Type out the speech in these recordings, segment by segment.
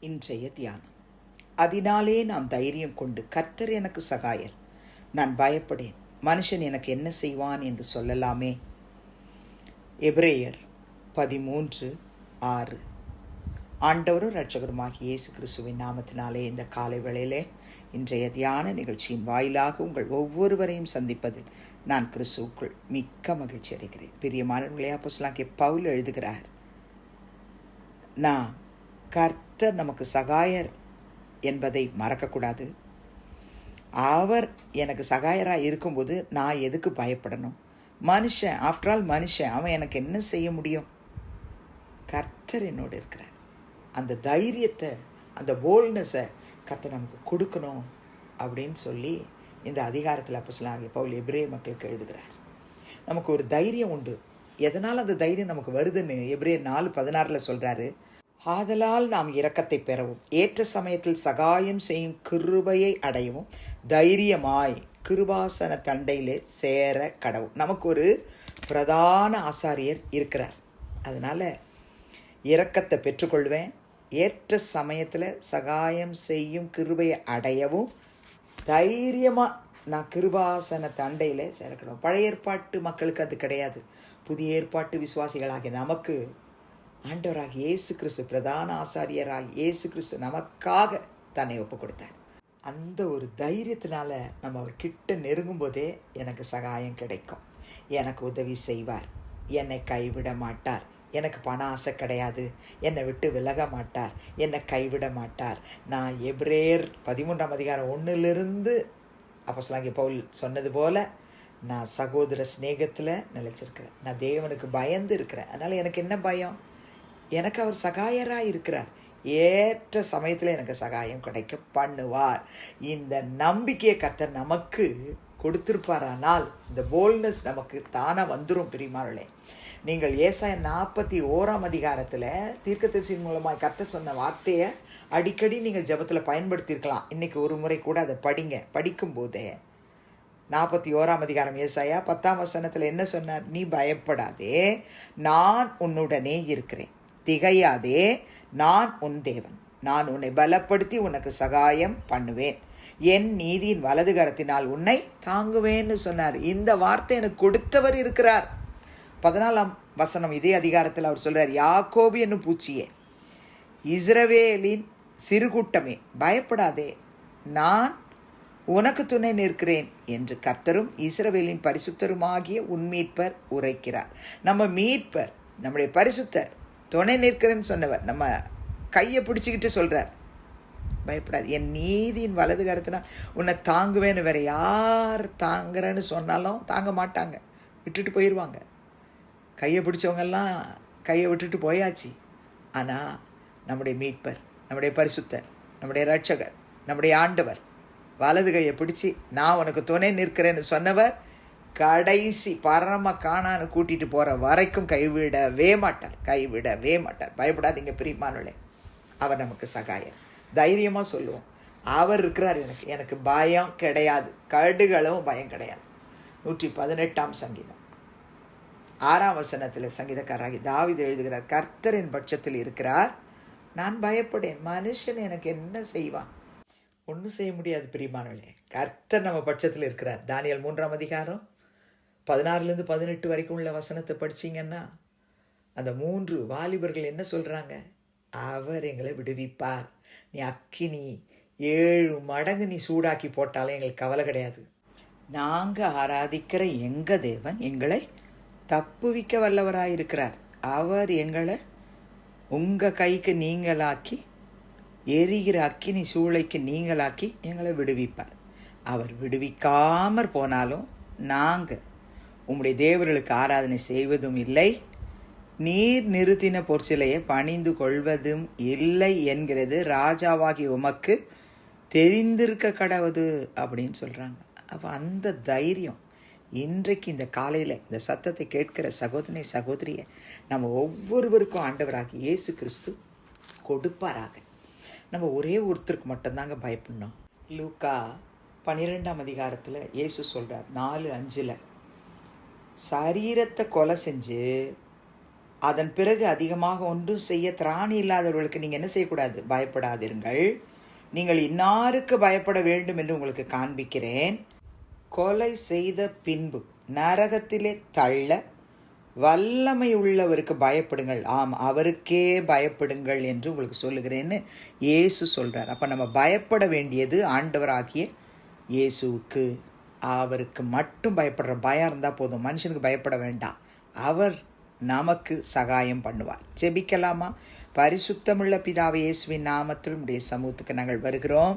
இன்றைய தியானம். அதனாலே நாம் தைரியம் கொண்டு, கர்த்தர் எனக்கு சகாயர், நான் பயப்படேன், மனுஷன் எனக்கு என்ன செய்வான் என்று சொல்லலாமே. எபிரேயர் 13:6. ஆண்டவரும் இரட்சகருமாகிய இயேசு கிறிஸ்துவின் நாமத்தினாலே இந்த காலை வேளையிலே இன்றைய தியான நிகழ்ச்சியின் வாயிலாக உங்கள் ஒவ்வொருவரையும் சந்திப்பதில் நான் கிறிஸ்துவுக்குள் மிக்க மகிழ்ச்சி அடைகிறேன். பிரியமானவர்களே, அப்போஸ்தலனாகிய பவுல் எழுதுகிறார், நான் கர்த்தர் நமக்கு சகாயர் என்பதை மறக்கக்கூடாது. அவர் எனக்கு சகாயராக இருக்கும்போது நான் எதுக்கு பயப்படணும்? மனுஷன், ஆஃப்டர் ஆல் மனுஷன், அவன் எனக்கு என்ன செய்ய முடியும்? கர்த்தர் என்னோடு இருக்கிறார். அந்த தைரியத்தை, அந்த போல்ட்னஸை கர்த்தர் நமக்கு கொடுக்கணும் அப்படின்னு சொல்லி இந்த அதிகாரத்தில் அப்போஸ்தலனாகிய பவுல் எபிரேய மக்களுக்கு எழுதுகிறார். நமக்கு ஒரு தைரியம் உண்டு. எதனால் அந்த தைரியம் நமக்கு வருதுன்னு எபிரேயர் 4:16 சொல்கிறாரு. ஆதலால் நாம் இரக்கத்தை பெறவும் ஏற்ற சமயத்தில் சகாயம் செய்யும் கிருபையை அடையவும் தைரியமாய் கிருபாசன தண்டையிலே சேர கடவும். நமக்கு ஒரு பிரதான ஆசாரியர் இருக்கிறார். அதனால் இரக்கத்தை பெற்றுக்கொள்வேன், ஏற்ற சமயத்தில் சகாயம் செய்யும் கிருபையை அடையவும் தைரியமாக நான் கிருபாசன தண்டையில் சேரக்கணும். பழைய ஏற்பாட்டு மக்களுக்கு அது கிடையாது. புதிய ஏற்பாட்டு விசுவாசிகளாகிய நமக்கு ஆண்டவராகிய இயேசு கிறிஸ்து, பிரதான ஆசாரியராகிய இயேசு கிறிஸ்து நமக்காக தன்னை ஒப்பு கொடுத்தார். அந்த ஒரு தைரியத்தினால நம்ம அவர் கிட்ட நெருங்கும் போதே எனக்கு சகாயம் கிடைக்கும், எனக்கு உதவி செய்வார், என்னை கைவிட மாட்டார், எனக்கு பண ஆசை கிடையாது, என்னை விட்டு விலக மாட்டார், என்னை கைவிட மாட்டார். நான் எபிரேயர் 13:1 அப்போஸ்தலனாகிய பவுல் சொன்னது போல் நான் சகோதர சிநேகத்தில் நிலைச்சிருக்கிறேன். நான் தேவனுக்கு பயந்து இருக்கிறேன். அதனால் எனக்கு என்ன பயம்? எனக்கு அவர் சகாயராக இருக்கிறார். ஏற்ற சமயத்தில் எனக்கு சகாயம் கிடைக்க பண்ணுவார். இந்த நம்பிக்கையை கர்த்தர் நமக்கு கொடுத்திருப்பாரானால் இந்த போல்ட்னஸ் நமக்கு தானாக வந்துடும். பிரியமானவர்களே, நீங்கள் ஏசாயா 41 தீர்க்கதரிசியின் மூலமாக கர்த்தர் சொன்ன வார்த்தையை அடிக்கடி நீங்கள் ஜெபத்தில் பயன்படுத்தியிருக்கலாம். இன்றைக்கி ஒரு முறை கூட அதை படிங்க. படிக்கும்போதே 41 ஏசாயா 10 என்ன சொன்னார்? நீ பயப்படாதே, நான் உன்னுடனே இருக்கிறேன், திகையாதே, நான் உன் தேவன், நான் உன்னை பலப்படுத்தி உனக்கு சகாயம் பண்ணுவேன், என் நீதியின் வலது கரத்தினால் உன்னை தாங்குவேன்னு சொன்னார். இந்த வார்த்தை எனக்கு கொடுத்தவர் இருக்கிறார். 14 இதே அதிகாரத்தில் அவர் சொல்கிறார், யாக்கோபு என்னும் பூச்சியே, இஸ்ரவேலின் சிறுகூட்டமே, பயப்படாதே, நான் உனக்கு துணை நிற்கிறேன் என்று கர்த்தரும் இஸ்ரவேலின் பரிசுத்தருமாகிய உன் மீட்பர் உரைக்கிறார். நம்ம மீட்பர், நம்முடைய பரிசுத்தர், துணை நிற்கிறேன்னு சொன்னவர் நம்ம கையை பிடிச்சிக்கிட்டு சொல்கிறார், பயப்படாது, என் நீதியின் வலது கரத்தினா உன்னை தாங்குவேன்னு. வேறு யார் தாங்குறேன்னு சொன்னாலும் தாங்க மாட்டாங்க, விட்டுட்டு போயிடுவாங்க. கையை பிடிச்சவங்கெல்லாம் கையை விட்டுட்டு போயாச்சு. ஆனால் நம்முடைய மீட்பர், நம்முடைய பரிசுத்தர், நம்முடைய இரட்சகர், நம்முடைய ஆண்டவர் வலது கையை பிடிச்சி நான் உனக்கு துணை நிற்கிறேன்னு சொன்னவர் கடைசி பரம காணான்னு கூட்டிகிட்டு போகிற வரைக்கும் கைவிடவே மாட்டார், கைவிடவே மாட்டார். பயப்படாதீங்க பிரியமானவர்களே, அவர் நமக்கு சகாயர். தைரியமாக சொல்லுவோம், அவர் இருக்கிறார். எனக்கு பயம் கிடையாது, கடுகளவும் பயம் கிடையாது. 118 சங்கீதம் 6 சங்கீதக்காரராகி தாவீது எழுதுகிறார், கர்த்தரின் பட்சத்தில் இருக்கிறார், நான் பயப்படேன், மனுஷன் எனக்கு என்ன செய்வான்? ஒன்றும் செய்ய முடியாது பிரியமானவர்களே, கர்த்தர் நம்ம பட்சத்தில் இருக்கிறார். தானியேல் 3:16 வரைக்கும் உள்ள வசனத்தை படிச்சிங்கன்னா அந்த 3 வாலிபர்கள் என்ன சொல்கிறாங்க? அவர் எங்களை விடுவிப்பார், நீ அக்கினி 7 மடங்கு நீ சூடாக்கி போட்டாலும் எங்களுக்கு கவலை கிடையாது. நாங்கள் ஆராதிக்கிற எங்கள் தேவன் எங்களை தப்புவிக்க வல்லவராயிருக்கிறார். அவர் எங்களை உங்கள் கைக்கு நீங்களாக்கி, எரிகிற அக்கினி சூளைக்கு நீங்களாக்கி எங்களை விடுவிப்பார். அவர் விடுவிக்காமற் போனாலும் நாங்கள் உம்முடைய தேவர்களுக்கு ஆராதனை செய்வதும் இல்லை, நீர் நிறுத்தின பொற்சிலையை பணிந்து கொள்வதும் இல்லை என்கிறது ராஜாவாகி உமக்கு தெரிந்திருக்க கடவுது அப்படின்னு சொல்கிறாங்க. அப்போ அந்த தைரியம் இன்றைக்கு இந்த காலையில் இந்த சத்தத்தை கேட்கிற சகோதரனை சகோதரியை நம்ம ஒவ்வொருவருக்கும் ஆண்டவராகி இயேசு கிறிஸ்து கொடுப்பாராக. நம்ம ஒரே ஒருத்தருக்கு மட்டும்தாங்க பயப்படணும். லூக்கா 12 இயேசு சொல்கிறார் 4:5, சரீரத்தை கொலை செஞ்சு அதன் பிறகு அதிகமாக ஒன்றும் செய்ய திராணி இல்லாதவர்களுக்கு நீங்கள் என்ன செய்யக்கூடாது? பயப்படாதிருங்கள். நீங்கள் இன்னாருக்கு பயப்பட வேண்டும் என்று உங்களுக்கு காண்பிக்கிறேன். கொலை செய்த பின்பு நரகத்திலே தள்ள வல்லமை உள்ளவருக்கு பயப்படுங்கள், ஆம் அவருக்கே பயப்படுங்கள் என்று உங்களுக்கு சொல்லுகிறேன்னு இயேசு சொல்கிறார். அப்போ நம்ம பயப்பட வேண்டியது ஆண்டவராகிய இயேசுவுக்கு. அவருக்கு மட்டும் பயப்படுற பயம் இருந்தால் போதும், மனுஷனுக்கு பயப்பட வேண்டாம். அவர் நமக்கு சகாயம் பண்ணுவார். ஜெபிக்கலாமா? பரிசுத்தமுள்ள பிதாவே, இயேசுவின் நாமத்தில் உம்முடைய சமூகத்துக்கு நாங்கள் வருகிறோம்.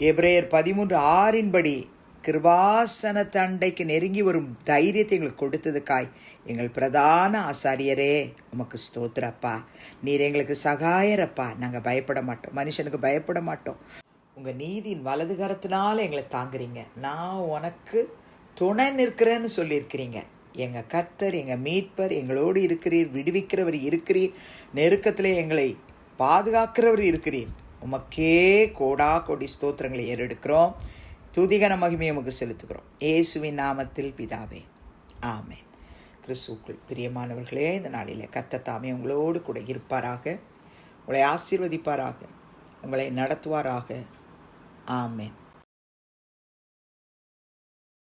எபிரேயர் 13:6 கிருபாசன தண்டைக்கு நெருங்கி வரும் தைரியத்தை எங்களுக்கு கொடுத்ததுக்காய் எங்கள் பிரதான ஆசாரியரே உமக்கு ஸ்தோத்திரப்பா. நீர் எங்களுக்கு சகாயரப்பா. நாங்கள் பயப்பட மாட்டோம், மனுஷனுக்கு பயப்பட மாட்டோம். உங்கள் நீதியின் வலது கரத்தினால எங்களை தாங்குறீங்க. நான் உனக்கு துணை நிற்கிறேன்னு சொல்லியிருக்கிறீங்க. எங்கள் கர்த்தர், எங்கள் மீட்பர், எங்களோடு இருக்கிறீர், விடுவிக்கிறவர் இருக்கிறீர், நெருக்கத்திலே எங்களை பாதுகாக்கிறவர் இருக்கிறீர். உமக்கே கோடா கோடி ஸ்தோத்திரங்களை ஏறெடுக்கிறோம். துதிகன மகிமையை உமக்கு செலுத்துகிறோம். இயேசுவின் நாமத்தில் பிதாவே, ஆமென். கிறிஸ்துவுக்குள் பிரியமானவர்களே, இந்த நாளிலே கர்த்தர் தாமே உங்களோடு கூட இருப்பாராக, உங்களை ஆசீர்வதிப்பாராக, உங்களை நடத்துவாராக. ஆமென்.